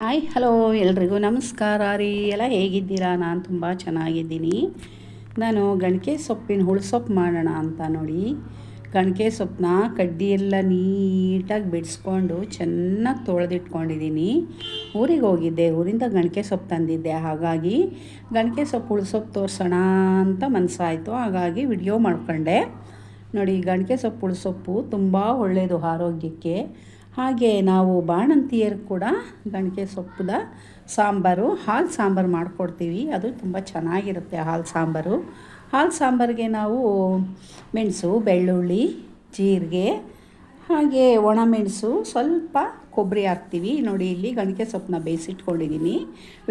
Hi hello ಎಲ್ರಿಗೂ ನಮಸ್ಕಾರ ರೀ. ಎಲ್ಲ ಹೇಗಿದ್ದೀರಾ? ನಾನು ತುಂಬ ಚೆನ್ನಾಗಿದ್ದೀನಿ. ನಾನು ಗಣಕೆ ಸೊಪ್ಪಿನ ಹುಳುಸೊಪ್ಪು ಮಾಡೋಣ ಅಂತ ನೋಡಿ ಗಣಕೆ ಸೊಪ್ಪನ್ನ ಕಡ್ಡಿ ಎಲ್ಲ ನೀಟಾಗಿ ಬಿಡಿಸ್ಕೊಂಡು ಚೆನ್ನಾಗಿ ತೊಳೆದಿಟ್ಕೊಂಡಿದ್ದೀನಿ. ಊರಿಗೆ ಹೋಗಿದ್ದೆ, ಊರಿಂದ ಗಣಕೆ ಸೊಪ್ಪು ತಂದಿದ್ದೆ. ಹಾಗಾಗಿ ಗಣಕೆ ಸೊಪ್ಪು ಹುಳುಸೊಪ್ಪು ತೋರಿಸೋಣ ಅಂತ ಮನಸ್ಸಾಯಿತು. ಹಾಗಾಗಿ ವಿಡಿಯೋ ಮಾಡ್ಕೊಂಡೆ ನೋಡಿ. ಗಣಕೆ ಸೊಪ್ಪು ಹುಳುಸೊಪ್ಪು ತುಂಬ ಒಳ್ಳೆಯದು ಆರೋಗ್ಯಕ್ಕೆ. ಹಾಗೆ ನಾವು ಬಾಣಂತಿಯರು ಕೂಡ ಗಣಕೆ ಸೊಪ್ಪುದ ಸಾಂಬಾರು, ಹಾಲು ಸಾಂಬಾರು ಮಾಡಿಕೊಡ್ತೀವಿ. ಅದು ತುಂಬ ಚೆನ್ನಾಗಿರುತ್ತೆ ಹಾಲು ಸಾಂಬಾರು. ಹಾಲು ಸಾಂಬಾರಿಗೆ ನಾವು ಮೆಣಸು, ಬೆಳ್ಳುಳ್ಳಿ, ಜೀರಿಗೆ, ಹಾಗೆ ಒಣಮೆಣಸು, ಸ್ವಲ್ಪ ಕೊಬ್ಬರಿ ಹಾಕ್ತೀವಿ. ನೋಡಿ, ಇಲ್ಲಿ ಗಣಕೆ ಸೊಪ್ಪನ್ನ ಬೇಯಿಸಿಟ್ಕೊಂಡಿದ್ದೀನಿ.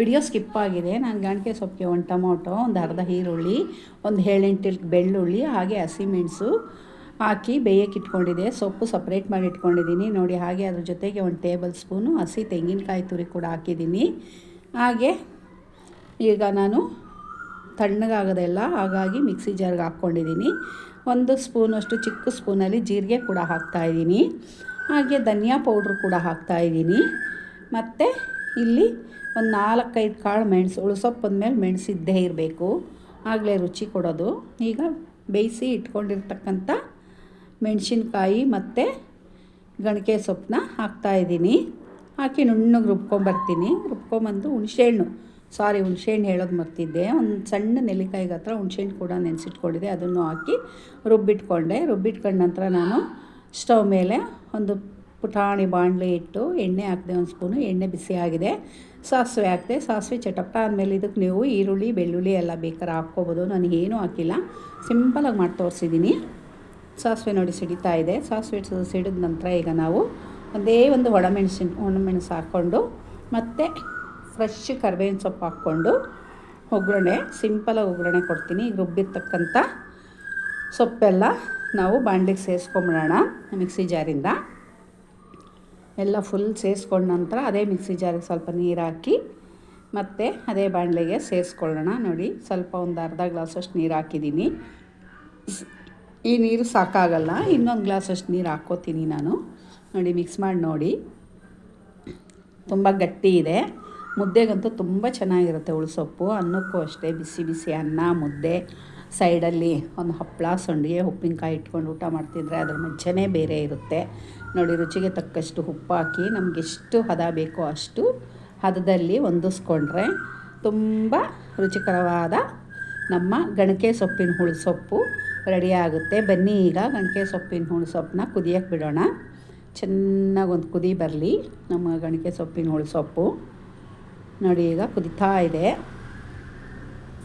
ವಿಡಿಯೋ ಸ್ಕಿಪ್ ಆಗಿದೆ. ನಾನು ಗಣಕೆ ಸೊಪ್ಪಿಗೆ ಒಂದು ಟೊಮೊಟೊ, ಒಂದು ಅರ್ಧ ಈರುಳ್ಳಿ, ಒಂದು 7-8 ಬೆಳ್ಳುಳ್ಳಿ, ಹಾಗೆ ಹಸಿಮೆಣಸು ಹಾಕಿ ಬೇಯಕ್ಕೆ ಇಟ್ಕೊಂಡಿದ್ದೆ. ಸೊಪ್ಪು ಸಪ್ರೇಟ್ ಮಾಡಿ ಇಟ್ಕೊಂಡಿದ್ದೀನಿ ನೋಡಿ. ಹಾಗೆ ಅದ್ರ ಜೊತೆಗೆ 1 ಟೇಬಲ್ ಸ್ಪೂನು ಹಸಿ ತೆಂಗಿನಕಾಯಿ ತುರಿ ಕೂಡ ಹಾಕಿದ್ದೀನಿ. ಹಾಗೆ ಈಗ ನಾನು ತಣ್ಣಗಾಗೋದೆಲ್ಲ, ಹಾಗಾಗಿ ಮಿಕ್ಸಿ ಜಾರ್ಗೆ ಹಾಕ್ಕೊಂಡಿದ್ದೀನಿ. 1 ಸ್ಪೂನಷ್ಟು ಚಿಕ್ಕ ಸ್ಪೂನಲ್ಲಿ ಜೀರಿಗೆ ಕೂಡ ಹಾಕ್ತಾಯಿದ್ದೀನಿ. ಹಾಗೆ ಧನಿಯಾ ಪೌಡ್ರು ಕೂಡ ಹಾಕ್ತಾಯಿದ್ದೀನಿ. ಮತ್ತು ಇಲ್ಲಿ ಒಂದು 4-5 ಕಾಳು ಮೆಣಸು, ಹುಳುಸೊಪ್ಪು ಅಂದಮೇಲೆ ಮೆಣಸಿದ್ದೇ ಇರಬೇಕು, ಆಗಲೇ ರುಚಿ ಕೊಡೋದು. ಈಗ ಬೇಯಿಸಿ ಇಟ್ಕೊಂಡಿರ್ತಕ್ಕಂಥ ಮೆಣಸಿನ್ಕಾಯಿ ಮತ್ತು ಗಣಕೆ ಸೊಪ್ಪನ್ನ ಹಾಕ್ತಾಯಿದ್ದೀನಿ. ಹಾಕಿ ನುಣ್ಣಗೆ ರುಬ್ಕೊಂಬರ್ತೀನಿ. ರುಬ್ಕೊಂಬಂದು ಹುಣಸೆಹಣ್ಣು ಹೇಳೋದು ಮರ್ತಿದ್ದೆ. ಒಂದು ಸಣ್ಣ ನೆಲ್ಲಿಕಾಯಿಗೆ ಹತ್ರ ಹುಣಸೆಹಣ್ಣು ಕೂಡ ನೆನೆಸಿಟ್ಕೊಂಡಿದ್ದೆ, ಅದನ್ನು ಹಾಕಿ ರುಬ್ಬಿಟ್ಕೊಂಡ ನಂತರ ನಾನು ಸ್ಟವ್ ಮೇಲೆ ಒಂದು ಪುಟಾಣಿ ಬಾಣಲೆ ಇಟ್ಟು ಎಣ್ಣೆ ಹಾಕಿದೆ. 1 ಸ್ಪೂನು ಎಣ್ಣೆ ಬಿಸಿ ಆಗಿದೆ. ಸಾಸಿವೆ ಹಾಕಿದೆ. ಸಾಸಿವೆ ಚಟಪಟ ಆದಮೇಲೆ ಇದಕ್ಕೆ ನೀವು ಈರುಳ್ಳಿ, ಬೆಳ್ಳುಳ್ಳಿ ಎಲ್ಲ ಬೇಕಾದ್ರೆ ಹಾಕ್ಕೋಬೋದು. ನಾನು ಏನೂ ಹಾಕಿಲ್ಲ, ಸಿಂಪಲಾಗಿ ಮಾಡಿ ತೋರಿಸಿದ್ದೀನಿ. ಸಾಸಿವೆ ನೋಡಿ ಸಿಡಿತಾ ಇದೆ. ಸಾಸಿವೆ ಸಿಡಿದ ನಂತರ ಈಗ ನಾವು ಒಂದು ಒಣಮೆಣಸು ಹಾಕ್ಕೊಂಡು, ಮತ್ತು ಫ್ರೆಶ್ ಕರಿಬೇವಿನ ಸೊಪ್ಪು ಹಾಕ್ಕೊಂಡು ಸಿಂಪಲಾಗಿ ಒಗ್ಗರಣೆ ಕೊಡ್ತೀನಿ. ಈಗ ರುಬ್ಬಿರ್ತಕ್ಕಂಥ ಸೊಪ್ಪೆಲ್ಲ ನಾವು ಬಾಣಲಿಗೆ ಸೇರಿಸ್ಕೊಂಬಿಡೋಣ. ಮಿಕ್ಸಿ ಜಾರಿಂದ ಎಲ್ಲ ಫುಲ್ ಸೇರಿಸ್ಕೊಂಡ ನಂತರ ಅದೇ ಮಿಕ್ಸಿ ಜಾರಿಗೆ ಸ್ವಲ್ಪ ನೀರು ಹಾಕಿ ಮತ್ತು ಅದೇ ಬಾಣಲೆಗೆ ಸೇರಿಸ್ಕೊಳ್ಳೋಣ. ನೋಡಿ, ಸ್ವಲ್ಪ ಒಂದು ಅರ್ಧ ಗ್ಲಾಸಷ್ಟು ನೀರು ಹಾಕಿದ್ದೀನಿ. ಈ ನೀರು ಸಾಕಾಗಲ್ಲ, ಇನ್ನೊಂದು ಗ್ಲಾಸಷ್ಟು ನೀರು ಹಾಕ್ಕೋತೀನಿ ನಾನು. ನೋಡಿ, ಮಿಕ್ಸ್ ಮಾಡಿ ನೋಡಿ. ತುಂಬ ಗಟ್ಟಿ ಇದೆ. ಮುದ್ದೆಗಂತೂ ತುಂಬ ಚೆನ್ನಾಗಿರುತ್ತೆ ಹುಳುಸೊಪ್ಪು. ಅನ್ನಕ್ಕೂ ಅಷ್ಟೇ, ಬಿಸಿ ಬಿಸಿ ಅನ್ನ, ಮುದ್ದೆ, ಸೈಡಲ್ಲಿ ಒಂದು ಹಪ್ಪಳ, ಸಂಡಿಗೆ, ಉಪ್ಪಿನಕಾಯಿ ಇಟ್ಕೊಂಡು ಊಟ ಮಾಡ್ತಿದ್ರೆ ಅದ್ರ ಮಜನೇ ಬೇರೆ ಇರುತ್ತೆ. ನೋಡಿ, ರುಚಿಗೆ ತಕ್ಕಷ್ಟು ಉಪ್ಪು ಹಾಕಿ ನಮ್ಗೆ ಎಷ್ಟು ಹದ ಬೇಕೋ ಅಷ್ಟು ಹದದಲ್ಲಿ ಹೊಂದಿಸ್ಕೊಂಡ್ರೆ ತುಂಬ ರುಚಿಕರವಾದ ನಮ್ಮ ಗಣಕೆ ಸೊಪ್ಪಿನ ಹುಳುಸೊಪ್ಪು ರೆಡಿ ಆಗುತ್ತೆ. ಬನ್ನಿ, ಈಗ ಗಣಕೆ ಸೊಪ್ಪಿನ ಹುಳುಸೊಪ್ಪನ್ನ ಕುದಿಯೋಕ್ಕೆ ಬಿಡೋಣ. ಚೆನ್ನಾಗಿ ಒಂದು ಕುದಿ ಬರಲಿ ನಮ್ಮ ಗಣಕೆ ಸೊಪ್ಪಿನ ಹುಳುಸೊಪ್ಪು. ನೋಡಿ, ಈಗ ಕುದಿತಾ ಇದೆ.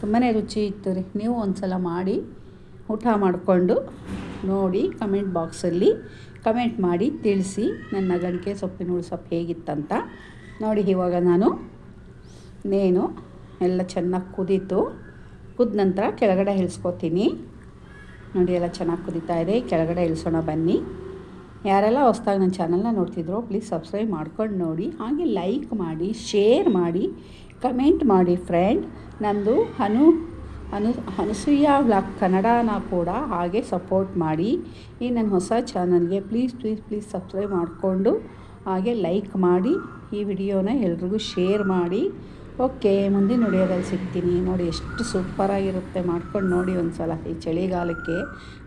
ತುಂಬಾ ರುಚಿ ಇತ್ತು ರೀ. ನೀವು ಒಂದು ಸಲ ಮಾಡಿ ಊಟ ಮಾಡಿಕೊಂಡು ನೋಡಿ, ಕಮೆಂಟ್ ಬಾಕ್ಸಲ್ಲಿ ಕಮೆಂಟ್ ಮಾಡಿ ತಿಳಿಸಿ ನನ್ನ ಗಣಕೆ ಸೊಪ್ಪಿನ ಹುಳುಸೊಪ್ಪು ಹೇಗಿತ್ತಂತ. ನೋಡಿ, ಇವಾಗ ಎಲ್ಲ ಚೆನ್ನಾಗಿ ಕುದ್ದ ನಂತರ ಕೆಳಗಡೆ ಇಳಿಸ್ಕೊತೀನಿ. ನೋಡಿ, ಎಲ್ಲ ಚೆನ್ನಾಗಿ ಕುದೀತಾ ಇದೆ. ಕೆಳಗಡೆ ಇಳಿಸೋಣ ಬನ್ನಿ. ಯಾರೆಲ್ಲ ಹೊಸ್ದಾಗಿ ನನ್ನ ಚಾನಲ್ನ ನೋಡ್ತಿದ್ರು ಪ್ಲೀಸ್ ಸಬ್ಸ್ಕ್ರೈಬ್ ಮಾಡ್ಕೊಂಡು ನೋಡಿ. ಹಾಗೆ ಲೈಕ್ ಮಾಡಿ, ಶೇರ್ ಮಾಡಿ, ಕಮೆಂಟ್ ಮಾಡಿ ಫ್ರೆಂಡ್. ನಂದು ಅನಸೂಯ ವ್ಲಾಗ್ ಕನ್ನಡನ ಕೂಡ ಹಾಗೆ ಸಪೋರ್ಟ್ ಮಾಡಿ. ಈ ನನ್ನ ಹೊಸ ಚಾನಲ್ಗೆ ಪ್ಲೀಸ್ ಸಬ್ಸ್ಕ್ರೈಬ್ ಮಾಡಿಕೊಂಡು ಹಾಗೆ ಲೈಕ್ ಮಾಡಿ. ಈ ವಿಡಿಯೋನ ಎಲ್ರಿಗೂ ಶೇರ್ ಮಾಡಿ. ಓಕೆ, ಮುಂದಿನ ವಿಡಿಯೋದಲ್ಲಿ ಸಿಗ್ತೀನಿ. ನೋಡಿ, ಎಷ್ಟು ಸೂಪರಾಗಿರುತ್ತೆ. ಮಾಡ್ಕೊಂಡು ನೋಡಿ ಒಂದು ಸಲ. ಈ ಚಳಿಗಾಲಕ್ಕೆ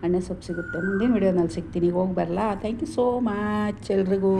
ಎಣ್ಣೆ ಸೊಪ್ಪು ಸಿಗುತ್ತೆ. ಮುಂದಿನ ವಿಡಿಯೋನಲ್ಲಿ ಸಿಗ್ತೀನಿ. ಹೋಗಿ ಬರಲಾ? ಥ್ಯಾಂಕ್ ಯು ಸೋ ಮಚ್ ಎಲ್ರಿಗೂ.